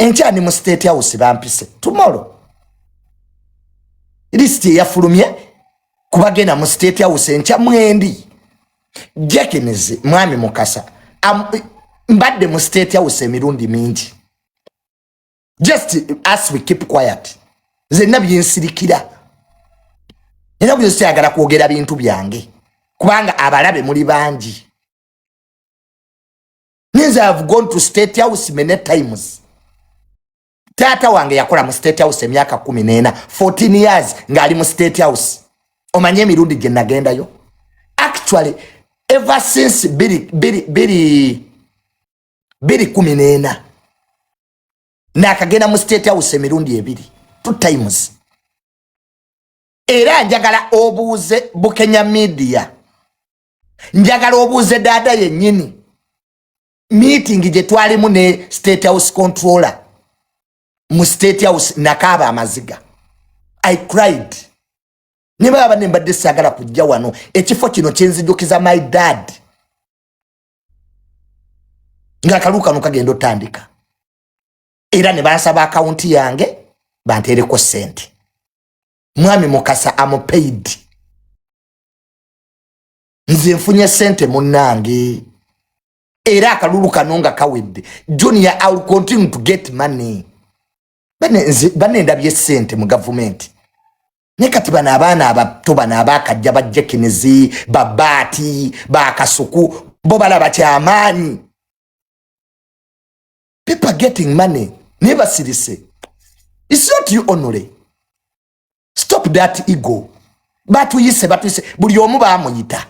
Encha ni mu state house bampise tomorrow. Listi ya fulumye kubagenda mu state house encha mwendi. Jenkins Mwami Mukasa mbadde mu state house emirundi mingi. Just as we keep quiet. Zenna byensirikira. Era byo syagala kwogera bintu byange. Kubanga abalabe muri bangi. Means I have gone to state house many times. Tata wange yakola mu state house emyaka 14 14 years ngali mu state house. Omanye Mirundi Jr nagenda yo. Actually ever since biri 14 nakagenda mu state house emirundi ebiri 2 times. Era njagala obuuze Bukenya media. Njagala obuuze dada yennyini. Meeting je twalimu ne state house controller. Mu state house nakaba amaziga. I cried. Niba abane mbadde sagala kujja wano ekifo kino kyenzijukiza my dad. Nga kaluka nukagendo tandika. Era ne basaba account yange bantereko sente. Mwami Mukasa am paid. Nze mfunye sente munange. Era akalulu kanonga kawedde. Junior, I will continue to get money. Bane ndabye sente mu government. Nekati bana abana abato bana abakajja ba Jenkins, babati, bakasuku, bo balaba kyamaanyi. People getting money. Never seriously. It's not you only. Stop that ego. Batu yise. Buli omu bamuyita.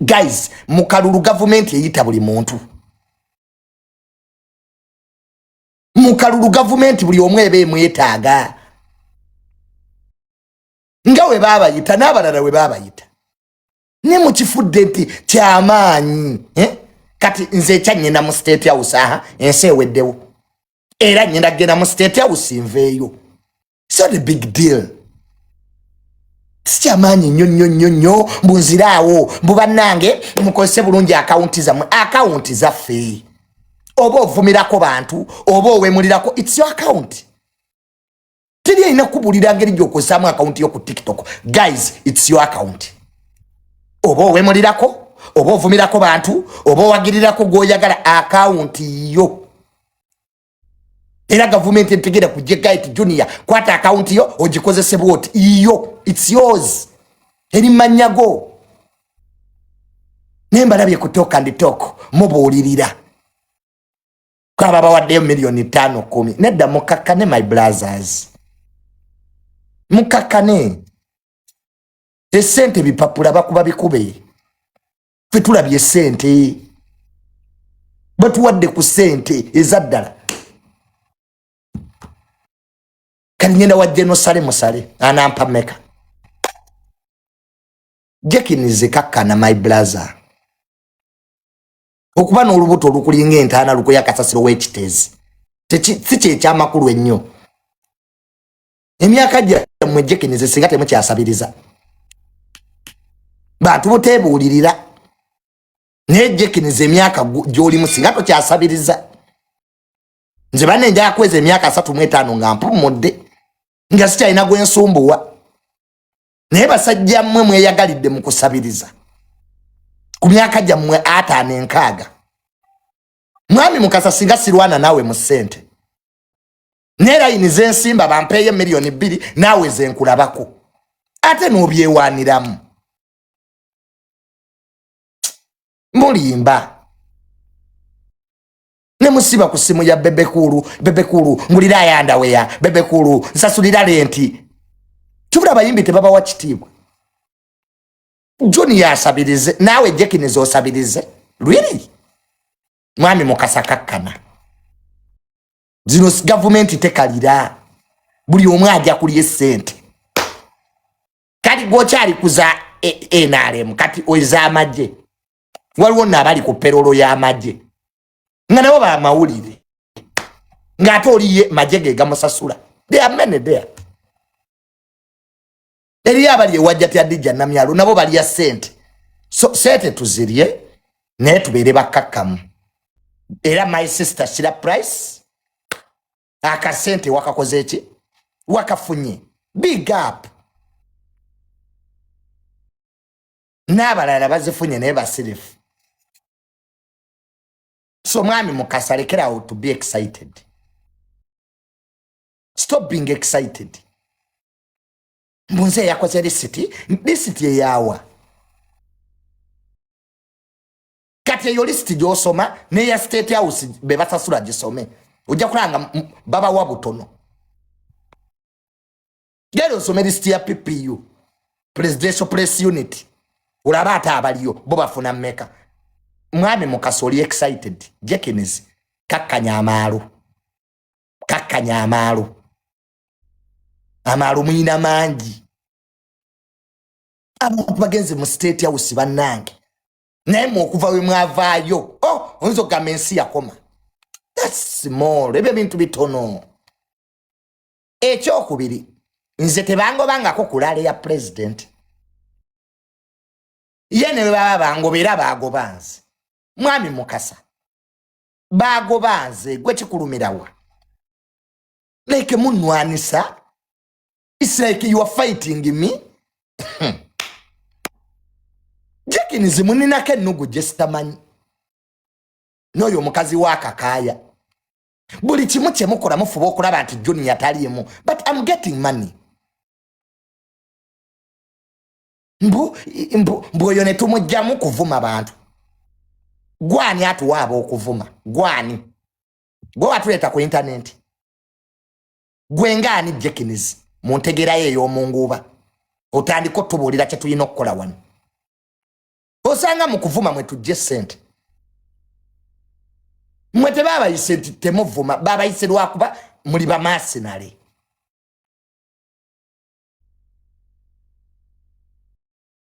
Guys, mukalulu government yeyita buli muntu. Mukalulu government buli omu ebe mwetaaga. Nga we baba yita n'abalala we baba yita. Ne mu kifudde nti kyamaanyi. Kati nze kyanyenda mu state house ense eweddewo. Era nyenda genda mu state house nveeyo. It's not a big deal. Sikyamaanyi nnyo mbunziraawo mbubannange mukozese bulungi account zammwe. Account zaffe. Oba ovumirako bantu oba owemulirako, it's your account. Teri ina kubulira ngeri gyokozesaamu account yo ku TikTok. Guys, it's your account. Oba owemulirako oba ovumirako bantu oba owagirirako gwoyagala, account yo. Era government entegera kujega Junior kwata account yo ogikozese bwoti iyo, it's yours. Eri manyago nemba labye kutoka nditoko mubuulirira kwa baba wadde milioni 5-10 nedda mukakane my brothers, mukakane esente bipapula bakuba bikube fetulabye sente batuwadde ku sente ezaddala. Kali nyenda wa genosale musale anampa meka. Jenkins kakana my brother. Okuba n'olubuto olukulinga entaana lukoya kasasiro w'ekitezi. Si ekyamakulu ennyo. Emyaka gyammwe Jenkins singa temukyasabiriza. Bantu buteebuulirira. Naye Jenkins emyaka gy'olimu singa tokyasabiriza. Nze banne nja kweza emyaka 35 nga mpumudde. Nga sikyalina gwe nsumbuwa. Naye basajja mmwe mweyagalidde mu kusabiriza. Ku myaka gyammwe 56. Mwami Mukasa singa sirwana nawe mu ssente. Nera inize nsimba bampeye milioni 2 nawe ze nkulabako. Ate n'obyewaniramu. Mulimba. Ne musiba ku simu ya bebekulu ngulira ayanda weya bebekulu nsasulira lenti. Tubula bayimbi tebaba wa kitiibwa. Junior asabirize nawe Jenkins osabirize. Really? Mwami Mukasa kakkana. Zino government tekalira. Buli omu ajja kulya sente. Kati gokyali kuza NRM kati oiza amagye. Waliwo n'abali ku perolo y'amagye. Nga nabo ba mawulire. Nga ate oliye majege gamusasula. They are many there. Eri abali ewajja tyadijja namyalo nabo bali ya sente. So sente tuzirye naye tubeere bakakkamu. Era my sister Shira Price akasente wakakoze eki wakafunye big up n'abalala bazifunye naye basirifu. So mwami Mukasa lekera to be excited. Stop being excited. Mbunze yakoze lisiti yawa. Kati yo lisiti gyosoma ne ya state house bebasasula gisome. Ujja kulanga baba wa butono. Gero some lisiti ya PPU. Presidential Press Unit. Ulabata abaliyo bo bafuna mmeka. Mwami Mukasa oli excited. Jenkins kakkanya amaalu. Amaalu mwina mangi. Abantu bagenze mu state house bannange. Naye mu okuva we mwavaayo. Oyinza okugamba ensi yakoma. That's small. Ebyo bintu bitono. Ekyokubiri, nze tebangobangako kulala ya president. Yene baba bangobera bagobanze. Mwami Mukasa bagobanze gwe kikulumirawa. Like munwanisa. It's like you are fighting me. Jenkins munina ke nugu jestamanyi. Noyo mukazi wakakaya. Buli kimu kye mukola mufuba okulaba nti John yatalimu. But I'm getting money. Mbu oyo ne tumujjamu kuvuma bantu. Gwani atuwaaba okuvuma. Gwani. Gwe watuleta ku internet. Gwengani Jenkins. Muntegera ye y'omunguba. Otandika otubuulira kye tulina okukola wano. Osanga mu kuvuma mwe tujje ssente. Mwe tebabayise nti temuvuma. Babayise lwakuba muli bamasinale.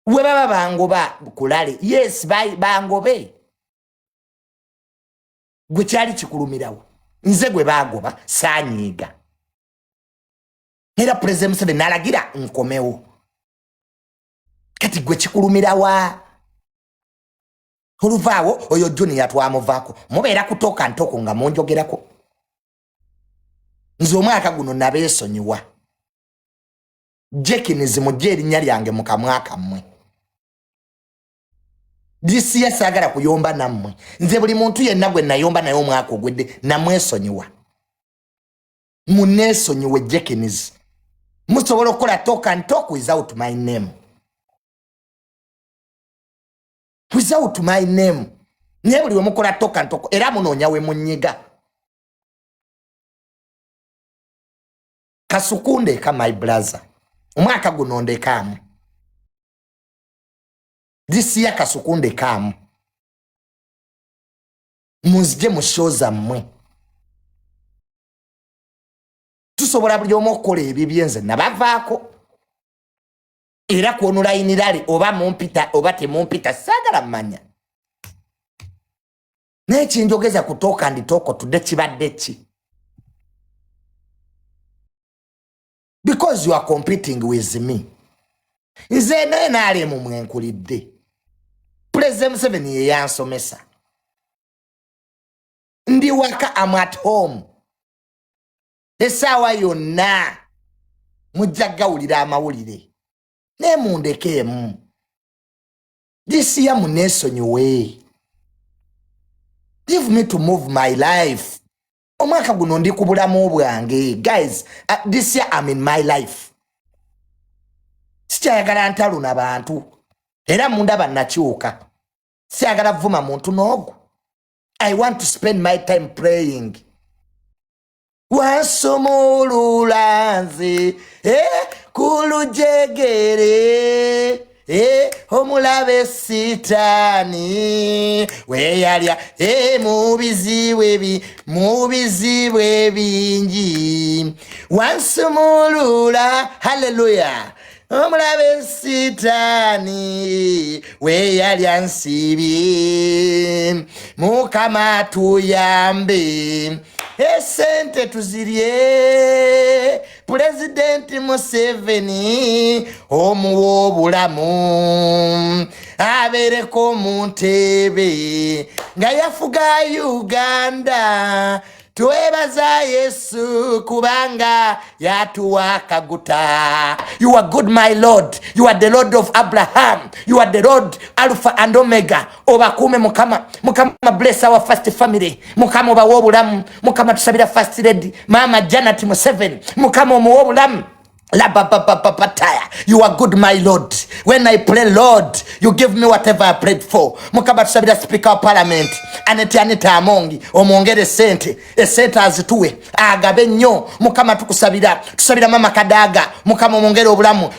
We baba bangoba kulale. Yes, bangobe. Gwe kyali kikulumirawo. Nze gwe bagoba saanyiiga. Era President Museveni nalagira nkomewo. Kati gwe kikulumirawa. Oluvaawo oyo John yatwamuvaako. Mubeera kutoka ntoko nga munjogerako. Nze omwaka guno nabeesonyiwa. Jenkins mujje erinnya lyange mu kamwaka mmwe. Disi yasagala kuyomba nammwe. Nze buli muntu yenna gwe nayomba naye omwaka ogwedde namwesonyiwa. Muneesonyiwe Jenkins. Musobola okukola talk and talk without my name. Without my name. Naye buli we mukola talk and talk era munoonya we munyiga. Kasukunde ka my brother. Omwaka guno ndekaamu. This year kasukunde kaamu. Munzije mushoza mmwe. Tusobola buli omu okukola ebibyenze nabavaako. Era kwonula inirali oba mumpita oba temumpita sagala mmanya. Naye kinjogeza kutoka nditoko tudde kibadde ki. Because you are competing with me. Nze naye naalemu mwenkulidde. President Museveni ye yansomesa. Ndi waka am at home. Essaawa yonna mujja gawulira amawulire. Ne mundekeemu. This year muneesonyiwe. Give me to move my life. Omwaka guno ndi ku bulamu bwange. Guys, this year I'm in my life. Sikyayagala ntaluna bantu. Era mundaba nakyuka. Siyagala vuma muntu n'ogu. I want to spend my time praying. Wasomulula nze kulujegere omulabe sitani weyalya mubizibwe bingi wansomulula hallelujah omulabe sitani weyalya nsibi Mukama tuyambe esente tuzirye President Museveni omuwa obulamu abeereko mu ntebe nga yafuga Uganda twebaza Yesu kubanga yatuwa kaguta. You are good, my Lord. You are the Lord of Abraham. You are the Lord Alpha and Omega. Obakume mukama. Mukama bless our first family. Mukama oba wobulamu. Mukama tusabira first lady Mama Janet Museveni. Mukama omuwobulamu. You are good, my Lord. When I pray, Lord, you give me whatever I prayed for. Mukaba tusabira speaker of parliament. Aneta amongi omongere sente azituwe agabe nnyo. Mukama tusabira mama Kadaga. Mukama omongere obulamu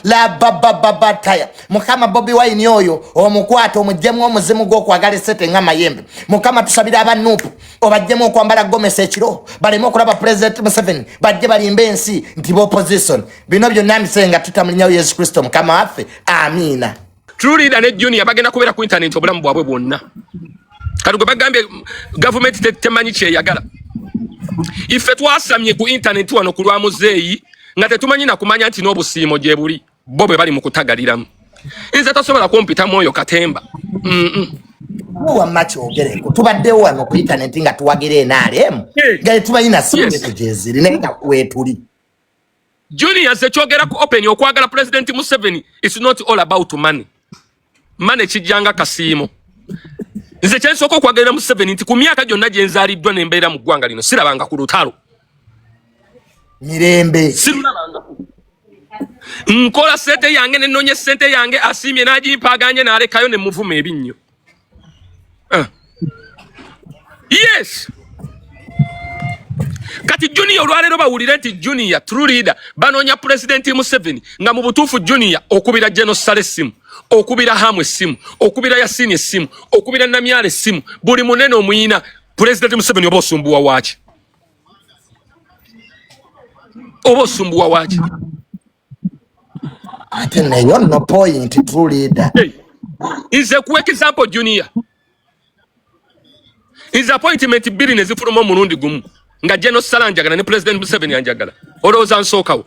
bataya. Mukama Bobi Wine oyo omukwata omujjemu omuzimu gw'okwagala sente nga mayembe. Mukama tusabira abanupu obajjemu okwambala gomesa ekiro baleme okulaba President Museveni bajje balimbe ensi nti opposition. Bino byonna misenga tutamulinyawo Yesu Kristo mukama waffe. Amina. True leader ne Junior bagenda kubeera ku internet obulamu bwabwe bwonna. Kati gwe bagambye government temanyi kyeyagala. Ife twasamye ku internet wano ku lwa muzeeyi nga tetumanyi na kumanya nti n'obusiimo gye buli bo bwe bali mu kutagaliramu. Nze tasobola kumpita mwoyo Katemba. Wa machi ogereko tubaddewo wano ku internet nga tuwagira enaalemu nga tumanyi na simu tujeziri nenga kwetuli. Junior se kyogera ku open okwagala President Museveni. It's not all about money. Money kijanga kasiimo. Nze kyensoko okwagala Museveni nti ku myaka gyonna gye nzaaliddwa ne mbeera mu ggwanga lino sirabanga ku lutalo. Mirembe. Sirulabanga. Nkola sente yange ne nonye sente yange asiimye n'agimpaganye n'alekayo ne muvuma ebinnyo. Yes. Kati Junior olwaleero bawulire nti Junior true leader banonya President Museveni nga mu butuufu Junior okubira Genosale simu, okubira Hamwe simu, okubira Yasini simu, okubira Namyale simu, buli munene omuyina President Museveni oba osumbuwa waaki. Oba osumbuwa waaki. Ate neyo no point true leader. Is a quick example Junior. His appointment bill ne zifuluma omulundi gumu nga Genosale anjagala ne President Museveni anjagala. Olowooza nsookawo.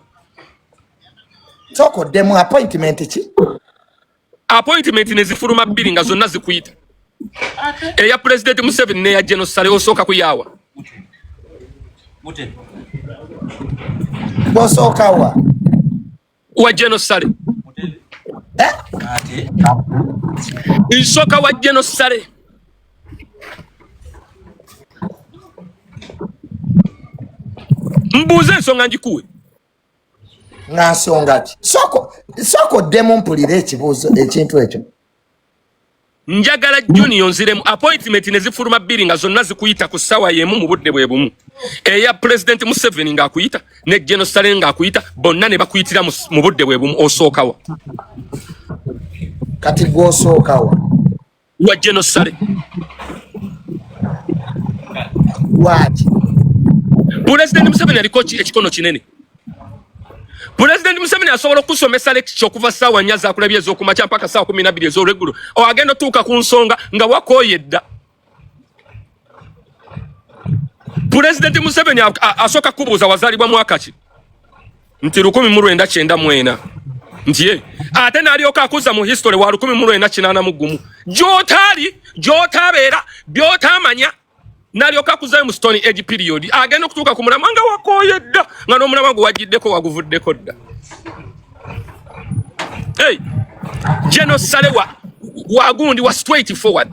Sokoddemu appointment ki? Appointment ne zifuluma bill nga zonna zikuyita. Eya President Museveni ne ya Genosale osooka kuyaawa. Bosookawa. Wa Genosale. Nsooka wa Genosale. Mbuze ensonga njikuwe. Nsonga ki? Soko demo mpulire ekibuuzo ekintu ekyo. Njagala Junior nziremu appointment ne zifuluma bill nga zonna zikuyita ku ssaawa y'emu mu budde bwe bumu. Eya President Museveni ng'akuyita ne Genosale ng'akuyita bonna ne bakuyitira mu budde bwe bumu osookawa. Kati gw'osookawa. Wa Genosale. Waaki. President Museveni aliko ekikono kinene. President Museveni asobola okusomesa lecture okuva ssaawa 4 z'akulabya ez'okumakya mpaka ssaawa 12 ez'olweggulo. Agenda otuuka ku nsonga nga wakooyedda. President Museveni asooka kubuuza wazaalibwa mwaka ki? Nti 1994. Nti ate n'alyoka akuza mu history wa 1981. Gy'otabeera by'otamanya n'alyoka kuzayo mu Stone Age period. Agenda okutuuka ku mulamwa nga wakooyedda nga n'omulamwa gwe wagiddeko waguvuddeko dda. Genosale wagundi was straight forward.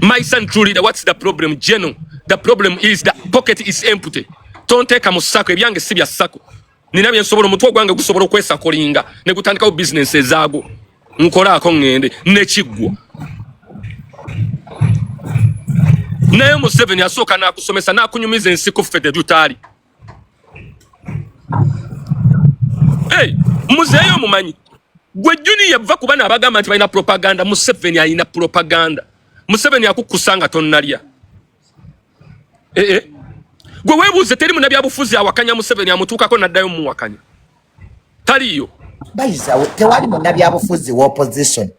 My son true leader, what's the problem? Geno, the problem is the pocket is empty. Tonteka mu ssako ebyange si bya ssako. Nina bye nsobola omutwe gwange gusobola okwesakolinga ne gutandikawo business ezaago. Nkolaako ngende nekiggwa. Naye Museveni asooka n'akusomesa n'akunyumiza ensi ku ffe tetutaali. Muzeeyo omumanyi. Gwe Junior yava ku bana abagamba nti balina propaganda. Museveni alina propaganda. Museveni akukusa nga tonnalya. Gwe weebuuze teri munnabyabufuzi awakanya Museveni amutuukako n'addayo muwakanya. Taliyo. Bayiza tewali munnabyabufuzi wa opposition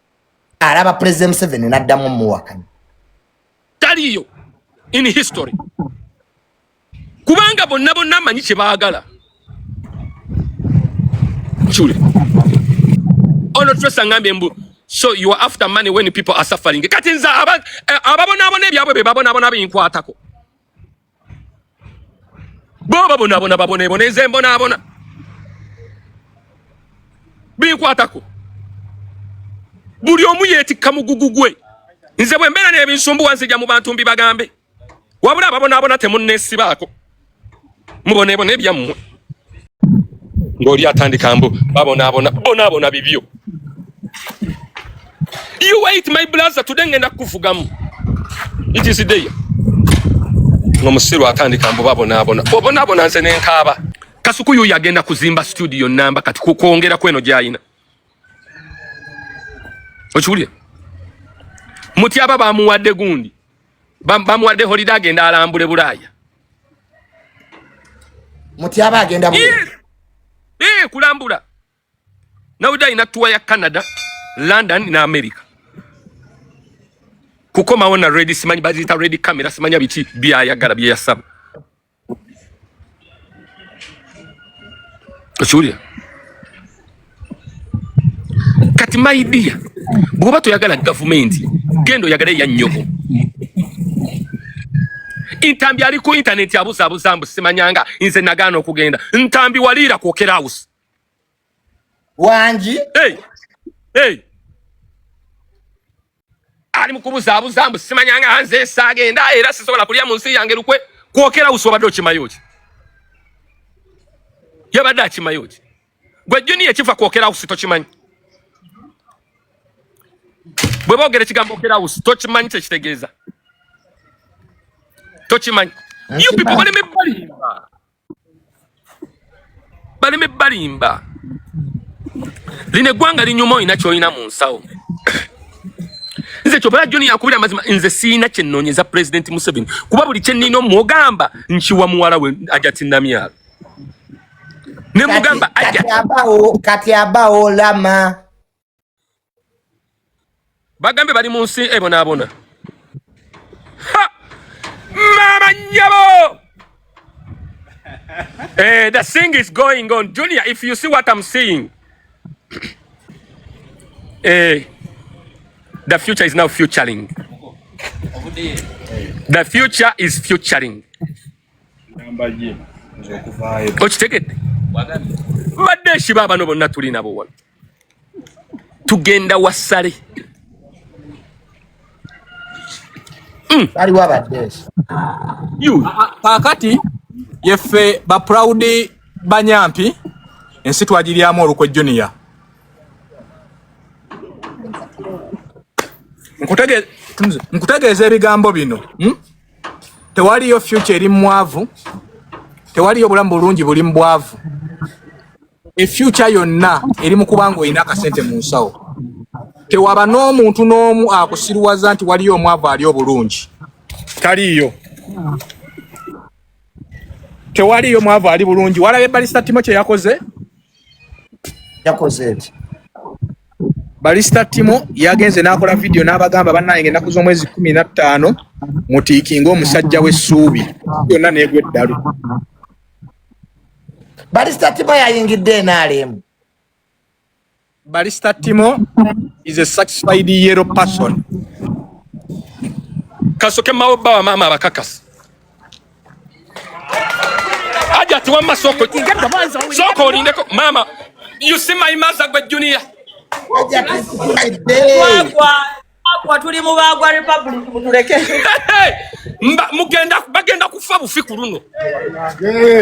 alaba President Museveni n'addamu muwakanya. Taliyo in history. Kubanga bonna amanyi kye baagala. Chule. Ono trust ngambye mbu so you are after money when people are suffering. Kati nza ababona ebyabwe be babona binkwatako. Boba babona nze mbona binkwatako buli omu yeetikka mugugu gwe nze bwe mbeera n'ebinsumbuwa nzija mu bantu mbibagambe wabula babona temunneesibaako mubona ebyammwe ng'oli atandika mbu babona bibyo. You wait my brother today ngenda kuvugamu it is day ng'omusiru atandika mbu babona nze n'enkaaba. Kasukuyu yagenda kuzimba studio namba kati kukwongera kweno gyayina okiwulira muti aba bamuwadde gundi bamuwadde holiday agenda alambule Bulaaya muti aba agenda kulambula nawuda ina tour ya Canada, London na America kukoma wona ready simanyi bazita ready camera simanya biti byayagala byasaba okiwulira kati my dear bwoba toyagala gavumenti gendo oyagala ya nnyoko intambi ali ku internet abuzabuza mbu simanyanga nze nagaana okugenda ntambi waliira kwokera house wangi ali mukubuzabuza mbu simanyanga nze saagenda era sisobola kulya mu nsi yange lukwe kwokera house obadde okimayo ki yabadde akimayo ki gwe Junior ekiva kwokera house tokimanyi bwe boogera ekigambo okera house tokimanyi kyekitegeeza tokimanyi you people baleme balimba line gwanga linyuma oyina kyolina mu nsawo nze kyobala Junior akubira amazima nze siina kyennonyeza President Museveni kuba buli kyennina omugamba nkiwa muwala we ajati namyalo ne mugamba kati abawo lama bagambe bali mu nsi ebonabona mama nyabo the thing is going on Junior if you see what I'm saying the future is now futuring the future is futuring okitegedde badde shiba bano bonna tulina bo wano tugenda wasale ali wabadde kakati yefe ba proud banyampi ensi twagiryamu olukwe Junior nkutegeeza ebigambo bino tewaliyo future eri mwavu tewaliyo bulamu bulungi buli mbwavu future yonna eri mu kubanga oyina akasente mu nsawo tewaba n'omuntu n'omu akusiruwaza nti waliyo omwavu ali obulungi taliyo tewaliyo mwavu ali bulungi walabe Balista Timo kye yakoze Balista Timo yagenze n'akola video n'abagamba bannange ennaku z'omwezi 15 mutiikinga omusajja w'essuubi yonna neegwa eddalu Balista Timo yayingidde NRM Balista Timo is a satisfied yellow person kasoke maoba wa mama abakakasi aja tuwa masoko soko olindeko mama you see my mother gwe Junior Kwa tuli mu bagwa Republic mutuleke bagenda kufa bufiku luno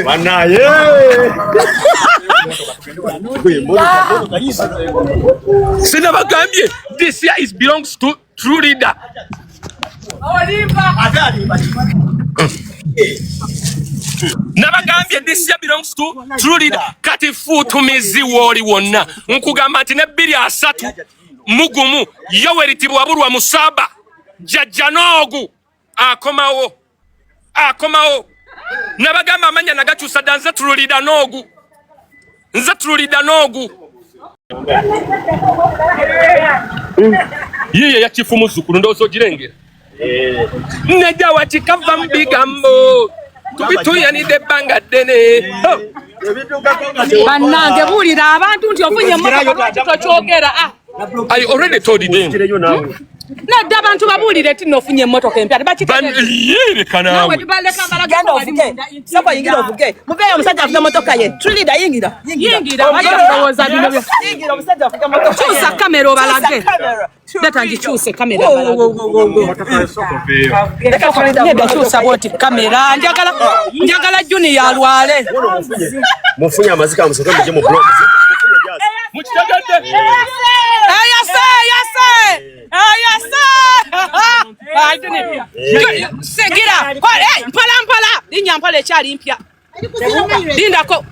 banaye sina bagambye this year is belongs to true leader nabagambye this year belongs to true leader kati futumizi woli wonna nkugamba nti ne 23 mugumu Yoweri Tibwabulwa Musaba jajjanogu akomawo nabagamba amanya nagakyusa dda nze tululida nogu yiye yakifu muzzukulu ndowooza ogirengera nejja wakikava mu bigambo tubituyanidde ebbanga ddene bannange buulira abantu nti ofunye emmotoka tokyogera I already told them Nadda abantu babulire tinofunye emmotoka empya Yere kana. Genda ovuge. Sapa yingira ovuge. Muveyo omusajja avuga motoka ye. Tulida yingira. Yingira ndowooza bino byo. Yingira omusajja avuga motoka. Kyusa kamera obalage. Leta ngikyuse kamera obalage. Leta kyusa bwoti kamera. Njagala Junior alwale. Mufunye amazika musoke muje mu blog. Mukitegedde. Segira. Mpala. Linya mpala ekyali mpya. Lindako.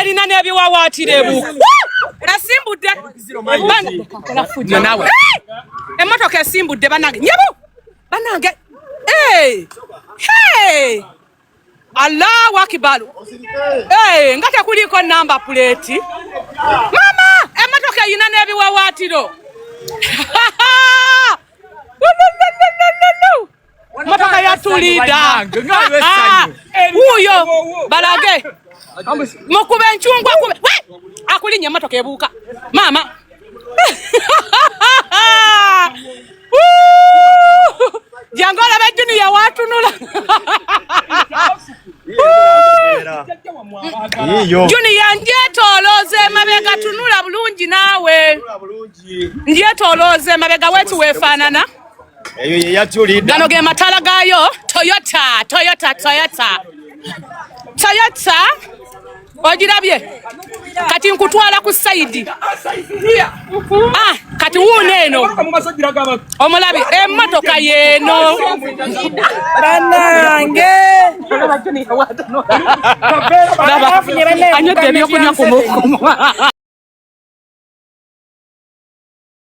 Erina n'ebiwawaatira ebuuka. Nasimbudde. Nafujo nawe. Emmotoka esimbudde banange. Nyabu! Banange. Hey! Allahu Akbar. Nga tekuliko number plate. Mama! Emmotoka erina n'ebiwawaatiro. Motoka ya tulida. Uyo balage. Mukube nchungwa kube. Akulinya motoka ebuuka. Mama. Jangola bajuni ya watu nula. Junior njetoloze mabega tunula bulungi nawe. Njetoloze mabega wetu wefanana. Eyo ye yatulida. Gano ge matala gayo Toyota. Ogirabye. Kati nkutwala ku side. Kati wuneeno. Omulabi emmotoka yeeno. Banange. Anyodde ebyokunywa ku mukomo.